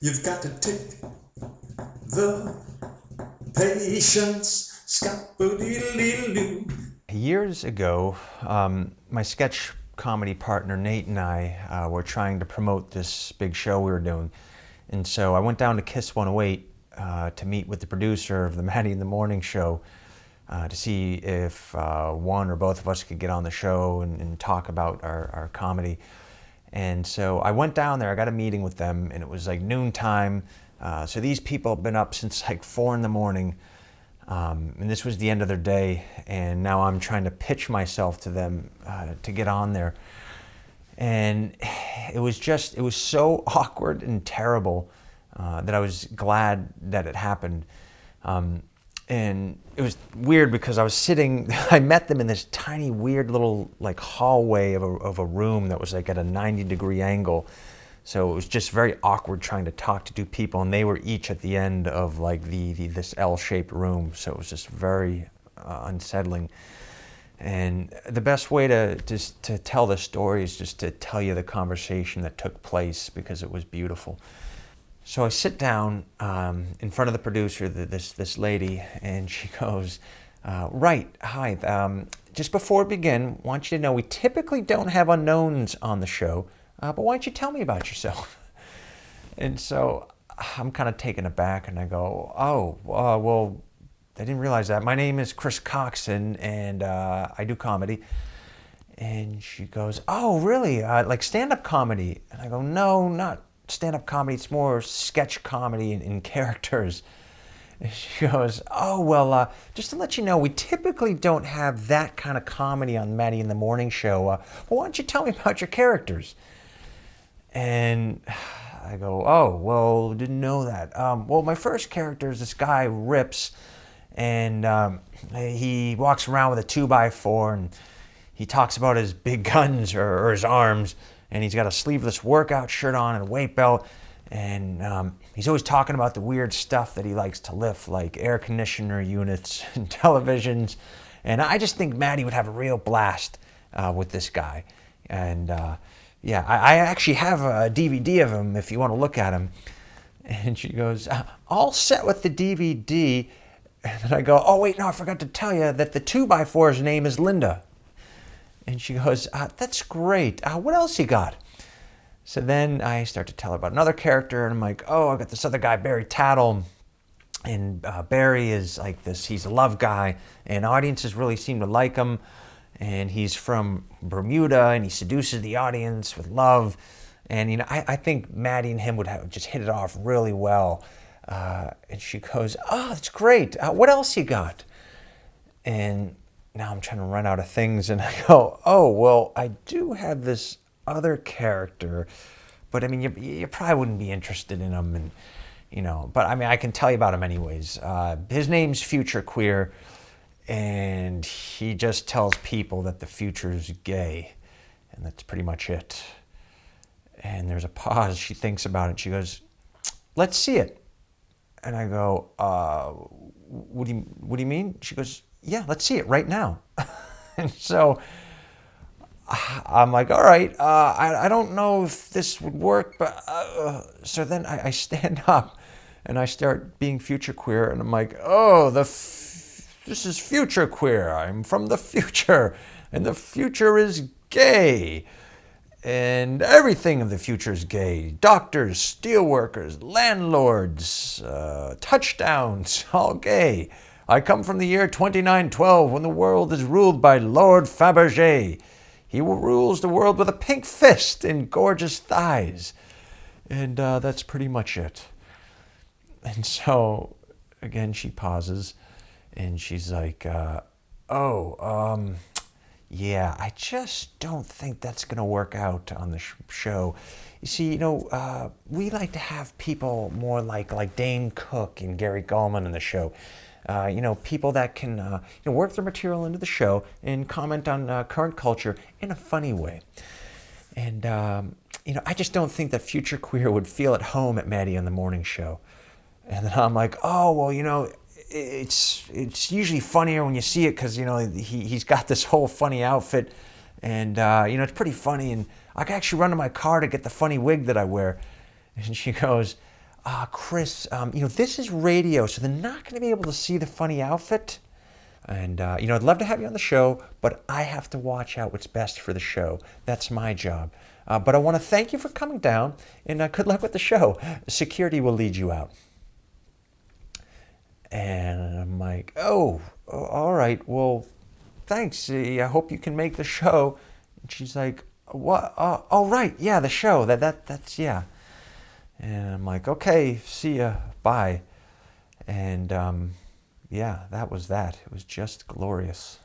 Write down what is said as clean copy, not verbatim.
You've got to tick the patience. Scott-a-doodle-doodle-doo. Years ago, my sketch comedy partner Nate and I were trying to promote this big show we were doing. And so I went down to Kiss 108 to meet with the producer of the Maddie in the Morning show to see if one or both of us could get on the show and talk about our comedy. And so I went down there, I got a meeting with them, and it was like noontime. So these people have been up since like 4 in the morning. And this was the end of their day, and now I'm trying to pitch myself to them to get on there. And it was so awkward and terrible that I was glad that it happened. And it was weird because I met them in this tiny, weird little like hallway of a room that was like at a 90-degree angle. So it was just very awkward trying to talk to two people, and they were each at the end of like this L-shaped room. So it was just very unsettling. And the best way to tell the story is just to tell you the conversation that took place because it was beautiful. So I sit down in front of the producer, this lady, and she goes, "Right, hi. Just before we begin, I want you to know we typically don't have unknowns on the show. But why don't you tell me about yourself?" And so I'm kind of taken aback, and I go, "Oh, well, I didn't realize that. My name is Chris Coxen, and I do comedy." And she goes, "Oh, really? Like stand-up comedy?" And I go, "No, not stand-up comedy. It's more sketch comedy in characters." And she goes, "Oh, well, just to let you know, we typically don't have that kind of comedy on Maddie in the Morning show. Well, why don't you tell me about your characters?" And I go, "Oh, well, didn't know that. Well, my first character is this guy, Rips, and he walks around with a 2x4, and he talks about his big guns or his arms, and he's got a sleeveless workout shirt on and a weight belt, and he's always talking about the weird stuff that he likes to lift, like air conditioner units and televisions, and I just think Maddie would have a real blast with this guy." And yeah, I actually have a DVD of him if you want to look at him. And she goes, "All set with the DVD." And then I go, "Oh, wait, no, I forgot to tell you that the 2x4's name is Linda." And she goes, "That's great. What else you got?" So then I start to tell her about another character, and I'm like, "Oh, I got this other guy, Barry Tattle. And Barry is like this, he's a love guy, and audiences really seem to like him. And he's from Bermuda, and he seduces the audience with love. And I think Maddie and him would have just hit it off really well." And she goes, "Oh, that's great. What else you got?" And now I'm trying to run out of things, and I go, "Oh, well, I do have this other character, but I mean, you probably wouldn't be interested in him, and but I mean, I can tell you about him anyways. His name's Future Queer, and he just tells people that the future's gay, and that's pretty much it." And there's a pause. She thinks about it. She goes, "Let's see it." And I go, what do you mean?" She goes, "Yeah, let's see it right now." And so I'm like, "All right, I don't know if this would work, but..." So then I stand up and I start being future queer, and I'm like, "Oh, this is future queer. I'm from the future, and the future is gay. And everything of the future is gay. Doctors, steelworkers, landlords, touchdowns, all gay. I come from the year 2912 when the world is ruled by Lord Fabergé. He rules the world with a pink fist and gorgeous thighs." And that's pretty much it. And so, again, she pauses, and she's like, "Yeah, I just don't think that's going to work out on the show. You see, we like to have people more like Dane Cook and Gary Gulman in the show. People that can work their material into the show and comment on current culture in a funny way. And, I just don't think that Future Queer would feel at home at Maddie on the Morning show." And then I'm like, "Oh, well, it's usually funnier when you see it because, he's got this whole funny outfit, and, it's pretty funny, and I can actually run to my car to get the funny wig that I wear." And she goes, Chris, this is radio, so they're not going to be able to see the funny outfit. And, I'd love to have you on the show, but I have to watch out what's best for the show. That's my job. But I want to thank you for coming down, and good luck with the show. Security will lead you out. And I'm like, oh, all right, well, thanks. I hope you can make the show. And she's like, what? Oh, right, yeah, the show. That's, yeah. And I'm like, okay, see ya, bye. And, yeah, that was that. It was just glorious.